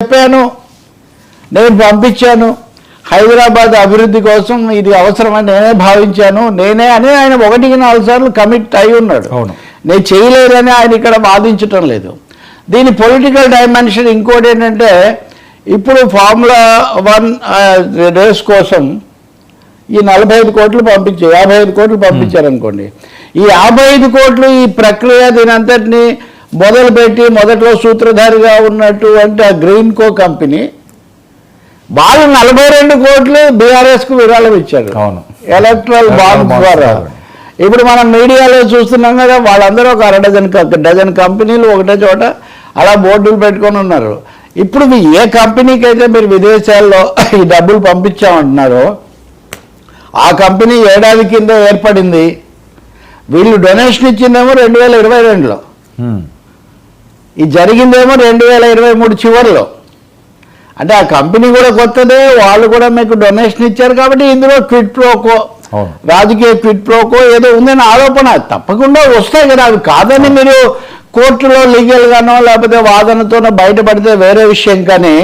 చెప్పాను, నేను పంపించాను, హైదరాబాద్ అభివృద్ధి కోసం ఇది అవసరమని నేనే భావించాను, నేనే అని ఆయన 1-4 సార్లు కమిట్ అయి ఉన్నాడు. నేను చేయలేదని ఆయన ఇక్కడ వాదించటం లేదు. దీని పొలిటికల్ డైమెన్షన్ ఇంకోటి ఏంటంటే, ఇప్పుడు ఫార్ములా 1 రేస్ కోసం ఈ 45 కోట్లు 55 కోట్లు పంపించారనుకోండి. ఈ 55 కోట్లు ఈ ప్రక్రియ దీనంతటిని మొదలుపెట్టి మొదట్లో సూత్రధారిగా ఉన్నటువంటి ఆ గ్రీన్ కో కంపెనీ వాళ్ళు 42 కోట్లు బీఆర్ఎస్కు విరాళం ఇచ్చారు ఎలక్ట్రల్ బాండ్స్ ద్వారా. ఇప్పుడు మనం మీడియాలో చూస్తున్నాం కదా, వాళ్ళందరూ ఒక డజన్ కంపెనీలు ఒకటే చోట అలా బోర్డులు పెట్టుకొని ఉన్నారు. ఇప్పుడు ఏ కంపెనీకి అయితే మీరు విదేశాల్లో ఈ డబ్బులు పంపించామంటున్నారో ఆ కంపెనీ ఏడాది కింద ఏర్పడింది. వీళ్ళు డొనేషన్ ఇచ్చిందేమో 2022లో, ఇది జరిగిందేమో 2023 చివరిలో. అంటే ఆ కంపెనీ కూడా కొత్తదే, వాళ్ళు కూడా మీకు డొనేషన్ ఇచ్చారు కాబట్టి ఇందులో క్విట్ ప్రోకో, రాజకీయ క్విట్ ప్రోకో ఏదో ఉందని ఆరోపణ తప్పకుండా వస్తాయి కదా. అవి కాదని మీరు కోర్టులో లీగల్గానో లేకపోతే వాదనతోనో బయటపడితే వేరే విషయం. కానీ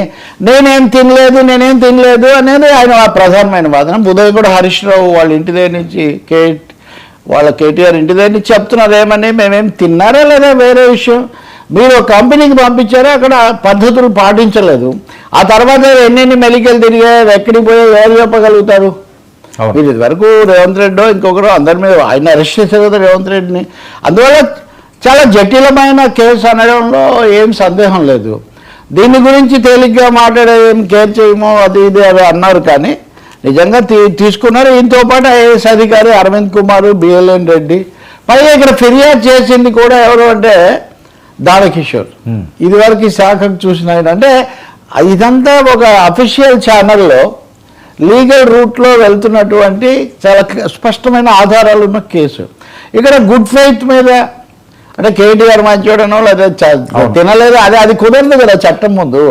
నేనేం తినలేదు అనేది ఆయన ప్రధానమైన వాదన. ఉదయగూడ హరీష్ రావు వాళ్ళ ఇంటి దగ్గర నుంచి కేటీఆర్ ఇంటి దగ్గర నుంచి చెప్తున్నారు ఏమని, మేమేం తిన్నారా లేదా వేరే విషయం. మీరు కంపెనీకి పంపించారో అక్కడ పద్ధతులు పాటించలేదు. ఆ తర్వాత ఎన్నెన్ని మెలికలు తిరిగారు, ఎక్కడికి పోయా ఎవరు చెప్పగలుగుతారు? మీరు ఇదివరకు రేవంత్ రెడ్డో ఇంకొకరు అందరి మీద ఆయన అరెస్ట్ చేశారు కదా రేవంత్ రెడ్డిని. అందువల్ల చాలా జటిలమైన కేసు అనడంలో ఏం సందేహం లేదు. దీని గురించి తేలిగ్గా మాట్లాడే ఏం కేర్ చేయమో అది ఇది అవి అన్నారు, కానీ నిజంగా తీసుకున్నారు. ఈయనతో పాటు ఐఏఎస్ అధికారి అరవింద్ కుమార్, బిఎల్ఎన్ రెడ్డి, పైగా ఇక్కడ ఫిర్యాదు చేసింది కూడా ఎవరు అంటే దానకిషోర్. ఇదివరకు ఈ శాఖకు చూసిన ఆయన. అంటే ఇదంతా ఒక అఫీషియల్ ఛానల్లో లీగల్ రూట్లో వెళ్తున్నటువంటి చాలా స్పష్టమైన ఆధారాలు ఉన్న కేసు. ఇక్కడ గుడ్ ఫెయిత్ మీద అంటే కేటీఆర్ మంచోడనో లేదా తినలేదు అది కుదరదు కదా చట్టం ముందు.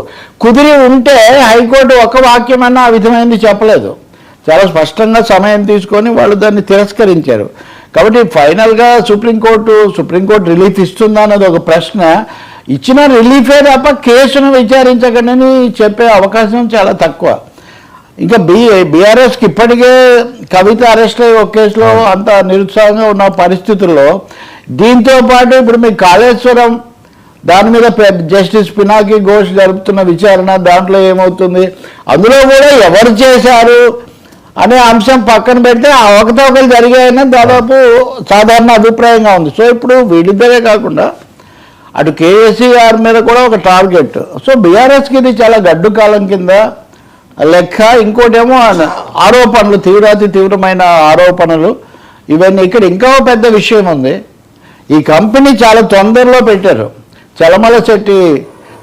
కుదిరి ఉంటే హైకోర్టు ఒక వాక్యమన్నా ఆ విధమైనది చెప్పలేదు. చాలా స్పష్టంగా సమయం తీసుకొని వాళ్ళు దాన్ని తిరస్కరించారు. కాబట్టి ఫైనల్గా సుప్రీంకోర్టు రిలీఫ్ ఇస్తుందా అన్నది ఒక ప్రశ్న. ఇచ్చిన రిలీఫే తప్ప కేసును విచారించకండి చెప్పే అవకాశం చాలా తక్కువ. ఇంకా బీఆర్ఎస్కి ఇప్పటికే కవిత అరెస్ట్ అయ్యి ఒక కేసులో అంత నిరుత్సాహంగా ఉన్న పరిస్థితుల్లో దీంతో పాటు ఇప్పుడు మీ కాళేశ్వరం దాని మీద జస్టిస్ పినాకి ఘోష్ జరుపుతున్న విచారణ, దాంట్లో ఏమవుతుంది, అందులో కూడా ఎవరు చేశారు అనే అంశం పక్కన పెడితే ఆ అవకతవకలు జరిగాయని దాదాపు సాధారణ అభిప్రాయంగా ఉంది. సో ఇప్పుడు వీళ్ళిద్దరే కాకుండా అటు కేసీఆర్ మీద కూడా ఒక టార్గెట్. సో బీఆర్ఎస్కి ఇది చాలా గడ్డు కాలం కింద లెక్క. ఇంకోటేమో ఆరోపణలు, తీవ్రమైన ఆరోపణలు ఇవన్నీ. ఇక్కడ ఇంకా పెద్ద విషయం ఉంది. ఈ కంపెనీ చాలా తొందరలో పెట్టారు. చలమలశెట్టి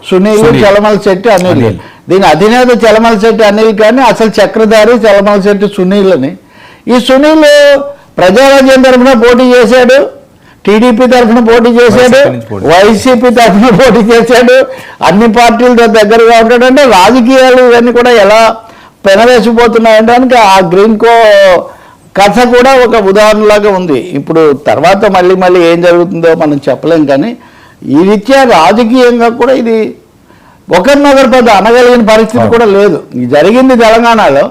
సునీల్, చలమలశెట్టి అనిల్. దీని అధినేత చలమలశెట్టి అనిల్, కానీ అసలు చక్రధారి చలమలశెట్టి సునీల్ అని. ఈ సునీల్ ప్రజారాజ్యం తరఫున పోటీ చేశాడు, టీడీపీ తరఫున పోటీ చేశాడు, వైసీపీ తరఫున పోటీ చేశాడు, అన్ని పార్టీలతో దగ్గరగా ఉంటాడు. అంటే రాజకీయాలు ఇవన్నీ కూడా ఎలా పెనవేసిపోతున్నాయంటే ఆ గ్రీన్ కో కథ కూడా ఒక ఉదాహరణలాగా ఉంది. ఇప్పుడు తర్వాత మళ్ళీ ఏం జరుగుతుందో మనం చెప్పలేం, కానీ ఈ రీత్యా రాజకీయంగా కూడా ఇది ఒకరినొకరు పెద్ద అనగలిగిన పరిస్థితి కూడా లేదు. జరిగింది తెలంగాణలో.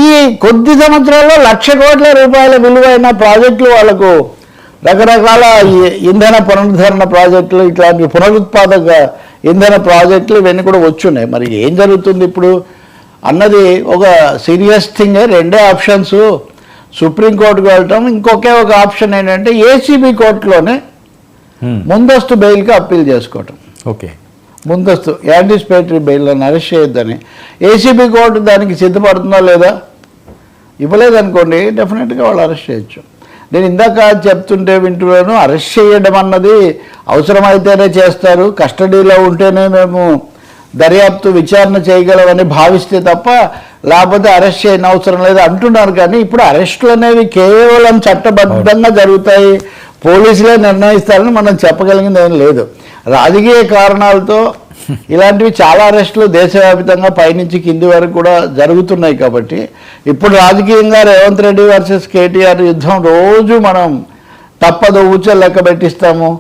ఈ కొద్ది సంవత్సరాల్లో 1,00,000 కోట్ల రూపాయల విలువైన ప్రాజెక్టులు, వాళ్లకు రకరకాల ఇంధన పునరుద్ధరణ ప్రాజెక్టులు, ఇట్లాంటి పునరుత్పాదక ఇంధన ప్రాజెక్టులు ఇవన్నీ కూడా వచ్చున్నాయి. మరి ఏం జరుగుతుంది ఇప్పుడు అన్నది ఒక సీరియస్ థింగ్. రెండే ఆప్షన్స్, సుప్రీంకోర్టుకు వెళ్ళటం, ఇంకొకే ఒక ఆప్షన్ ఏంటంటే ఏసీబీ కోర్టులోనే ముందస్తు బెయిల్కి అప్పీల్ చేసుకోవటం. ముందస్తు యాంటిసిపేటరీ బెయిల్ అని అరెస్ట్ చేయొద్దని. ఏసీబీ కోర్టు దానికి సిద్ధపడుతుందా లేదా, ఇవ్వలేదనుకోండి డెఫినెట్గా వాళ్ళు అరెస్ట్ చేయొచ్చు. నేను ఇందాక చెప్తుంటే వింటున్నాను, అరెస్ట్ చేయడం అన్నది అవసరమైతేనే చేస్తారు, కస్టడీలో ఉంటేనే మేము దర్యాప్తు విచారణ చేయగలమని భావిస్తే తప్ప లేకపోతే అరెస్ట్ చేయని అవసరం లేదు అంటున్నారు. కానీ ఇప్పుడు అరెస్టులు అనేవి కేవలం చట్టబద్ధంగా జరుగుతాయి, పోలీసులే నిర్ణయిస్తారని మనం చెప్పగలిగింది ఏం లేదు. రాజకీయ కారణాలతో ఇలాంటివి చాలా అరెస్టులు దేశవ్యాప్తంగా పైనుంచి కింది వరకు కూడా జరుగుతున్నాయి. కాబట్టి ఇప్పుడు రాజకీయంగా రేవంత్ రెడ్డి వర్సెస్ కేటీఆర్ యుద్ధం రోజు మనం తప్పదు ఊచలు లెక్క పెట్టిస్తాము,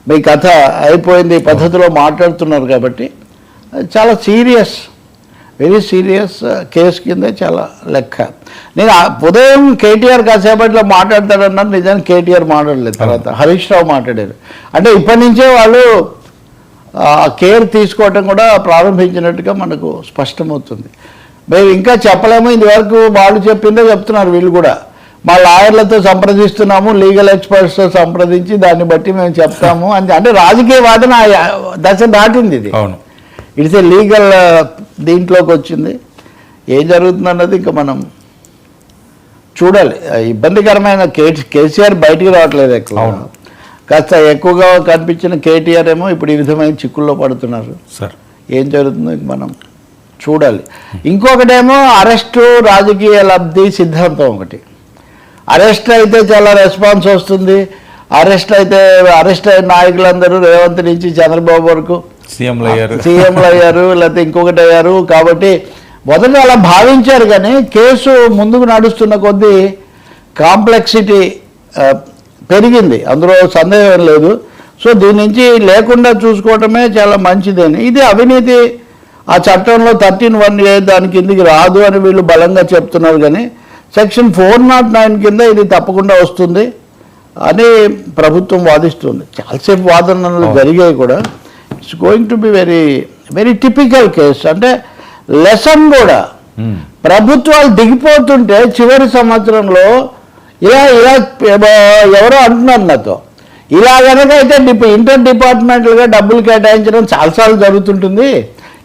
మీ కథ అయిపోయింది పద్ధతిలో మాట్లాడుతున్నారు. కాబట్టి చాలా సీరియస్, వెరీ సీరియస్ కేసు కింద చాలా లెక్క. నేను ఉదయం కేటీఆర్ కాసేపట్లో మాట్లాడతాడన్నారు, నిజానికి కేటీఆర్ మాట్లాడలేదు, తర్వాత హరీష్ రావు మాట్లాడారు. అంటే ఇప్పటి నుంచే వాళ్ళు కేర్ తీసుకోవటం కూడా ప్రారంభించినట్టుగా మనకు స్పష్టమవుతుంది. మేము ఇంకా చెప్పలేము, ఇంతవరకు వాళ్ళు చెప్పిందే చెప్తున్నారు వీళ్ళు కూడా. మా లాయర్లతో సంప్రదిస్తున్నాము, లీగల్ ఎక్స్పర్ట్స్తో సంప్రదించి దాన్ని బట్టి మేము చెప్తాము అని. అంటే రాజకీయ వాదన దశ దాటింది ఇది. ఇట్స్ ఏ లీగల్ దీంట్లోకి వచ్చింది. ఏం జరుగుతుందన్నది ఇంకా మనం చూడాలి. ఇబ్బందికరమైన కేసీఆర్ బయటికి రావట్లేదు ఎక్కువ, కాస్త ఎక్కువగా కనిపించిన కేటీఆర్ ఏమో ఇప్పుడు ఈ విధమైన చిక్కుల్లో పడుతున్నారు. ఏం జరుగుతుందో మనం చూడాలి. ఇంకొకటేమో అరెస్టు రాజకీయ లబ్ధి సిద్ధాంతం. ఒకటి అరెస్ట్ అయితే చాలా రెస్పాన్స్ వస్తుంది, అరెస్ట్ అయిన నాయకులందరూ రేవంత్ నుంచి చంద్రబాబు వరకు సీఎంలు అయ్యారు, లేకపోతే ఇంకొకటి అయ్యారు. కాబట్టి మొదట అలా భావించారు, కానీ కేసు ముందుకు నడుస్తున్న కొద్దీ కాంప్లెక్సిటీ పెరిగింది, అందులో సందేహం లేదు. సో దీని నుంచి లేకుండా చూసుకోవటమే చాలా మంచిదని. ఇది అవినీతి ఆ చట్టంలో 13(1)A దాని కిందికి రాదు అని వీళ్ళు బలంగా చెప్తున్నారు, కానీ సెక్షన్ 409 కింద ఇది తప్పకుండా వస్తుంది అని ప్రభుత్వం వాదిస్తుంది. చాలాసేపు వాదనలు జరిగాయి కూడా. It's going to be very very typical case. అంటే లెసన్ కూడా ప్రభుత్వాలు దిగిపోతుంటే చివరి సంవత్సరంలో ఇలా ఎవరో అంటున్నారు నాతో, ఇలా కనుక అయితే ఇంటర్ డిపార్ట్మెంట్లుగా డబ్బులు కేటాయించడం చాలాసార్లు జరుగుతుంటుంది.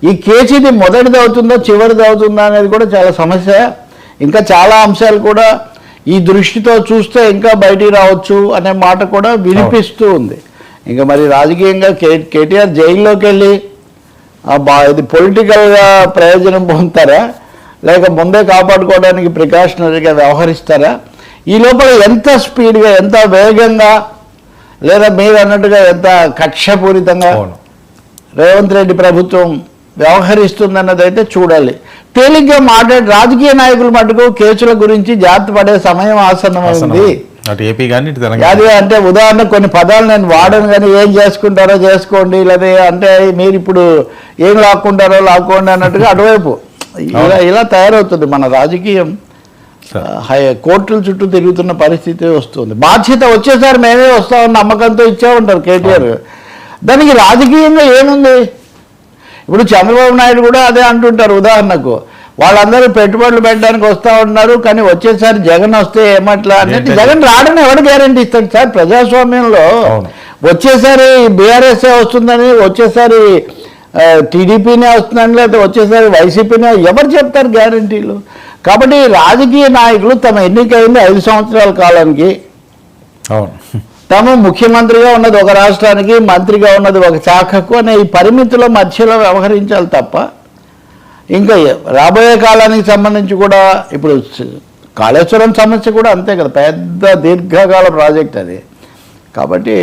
ఈ కేసు ఇది మొదటిది అవుతుందో చివరిది అవుతుందా అనేది కూడా చాలా సమస్య. ఇంకా చాలా అంశాలు కూడా ఈ దృష్టితో చూస్తే ఇంకా బయటికి రావచ్చు అనే మాట కూడా వినిపిస్తూ ఉంది. ఇంకా మరి రాజకీయంగా కేటీఆర్ జైల్లోకి వెళ్ళి ఇది పొలిటికల్గా ప్రయోజనం పొందుతారా, లేక ముందే కాపాడుకోవడానికి ప్రికాషనరీగా వ్యవహరిస్తారా? ఈ లోపల ఎంత స్పీడ్గా, ఎంత వేగంగా, లేదా మీరు అన్నట్టుగా ఎంత కక్షపూరితంగా రేవంత్ రెడ్డి ప్రభుత్వం వ్యవహరిస్తుందన్నది అయితే చూడాలి. తేలిగ్గా రాజకీయ నాయకులు మటుకు కేసుల గురించి జాగ్రత్త పడే సమయం ఆసన్నమైంది. అది అంటే ఉదాహరణ కొన్ని పదాలు నేను వాడను, కానీ ఏం చేసుకుంటారో చేసుకోండి, లేదా అంటే మీరు ఇప్పుడు ఏం లాక్కోండి అన్నట్టుగా అటువైపు ఇలా తయారవుతుంది మన రాజకీయం. కోర్టుల చుట్టూ తిరుగుతున్న పరిస్థితి వస్తుంది. బాధ్యత వచ్చేసారి మేమే వస్తామని నమ్మకంతో ఇచ్చామంటారు కేటీఆర్. దానికి రాజకీయంగా ఏముంది? ఇప్పుడు చంద్రబాబు నాయుడు కూడా అదే అంటుంటారు. ఉదాహరణకు వాళ్ళందరూ పెట్టుబడులు పెట్టడానికి వస్తూ ఉన్నారు, కానీ వచ్చేసారి జగన్ వస్తే ఏమట్లా అంటే జగన్ రాడని ఎవరు గ్యారంటీ ఇస్తాడు సార్? ప్రజాస్వామ్యంలో వచ్చేసారి బీఆర్ఎస్ఏ వస్తుందని, వచ్చేసారి టీడీపీనే వస్తుందని, లేకపోతే వచ్చేసారి వైసీపీనే ఎవరు చెప్తారు గ్యారంటీలు? కాబట్టి రాజకీయ నాయకులు తమ ఎన్నికైంది 5 సంవత్సరాల కాలానికి, తాము ముఖ్యమంత్రిగా ఉన్నది ఒక రాష్ట్రానికి, మంత్రిగా ఉన్నది ఒక శాఖకు అనే ఈ పరిమితుల మధ్యలో వ్యవహరించాలి తప్ప, ఇంకా రాబోయే కాలానికి సంబంధించి కూడా ఇప్పుడు కాళేశ్వరం సమస్య కూడా అంతే కదా, పెద్ద దీర్ఘకాల ప్రాజెక్ట్ అది. కాబట్టి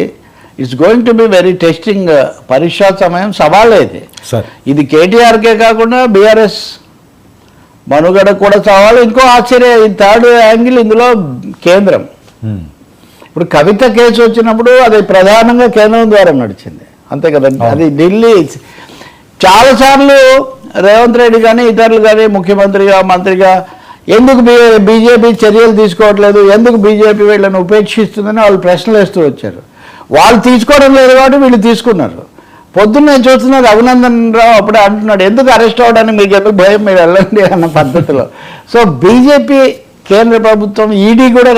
it's going to be very testing. పరీక్షా సమయం సవాలే ఇది కేటీఆర్కే కాకుండా బీఆర్ఎస్ మనుగడ కూడా సవాలు. ఇంకో ఈ థర్డ్ యాంగిల్ ఇందులో కేంద్రం. ఇప్పుడు కవిత కేసు వచ్చినప్పుడు అది ప్రధానంగా కేంద్రం ద్వారా నడిచింది, అంతే కదండి. అది ఢిల్లీ చాలాసార్లు రేవంత్ రెడ్డి కానీ ఇతరులు కానీ ముఖ్యమంత్రిగా, మంత్రిగా ఎందుకు బీజేపీ చర్యలు తీసుకోవట్లేదు, ఎందుకు బీజేపీ వీళ్ళని ఉపేక్షిస్తుందని వాళ్ళు ప్రశ్నలు వేస్తూ వచ్చారు. వాళ్ళు తీసుకోవడం లేదు కాబట్టి వీళ్ళు తీసుకున్నారు. పొద్దున్న నేను చూస్తున్నారు రఘునందన్ రావు అప్పుడే అంటున్నాడు, ఎందుకు అరెస్ట్ అవ్వడానికి మీకు ఎందుకు భయం, మీరు వెళ్ళండి అన్న పద్ధతిలో. సో బీజేపీ కేంద్ర ప్రభుత్వం, ఈడీ కూడా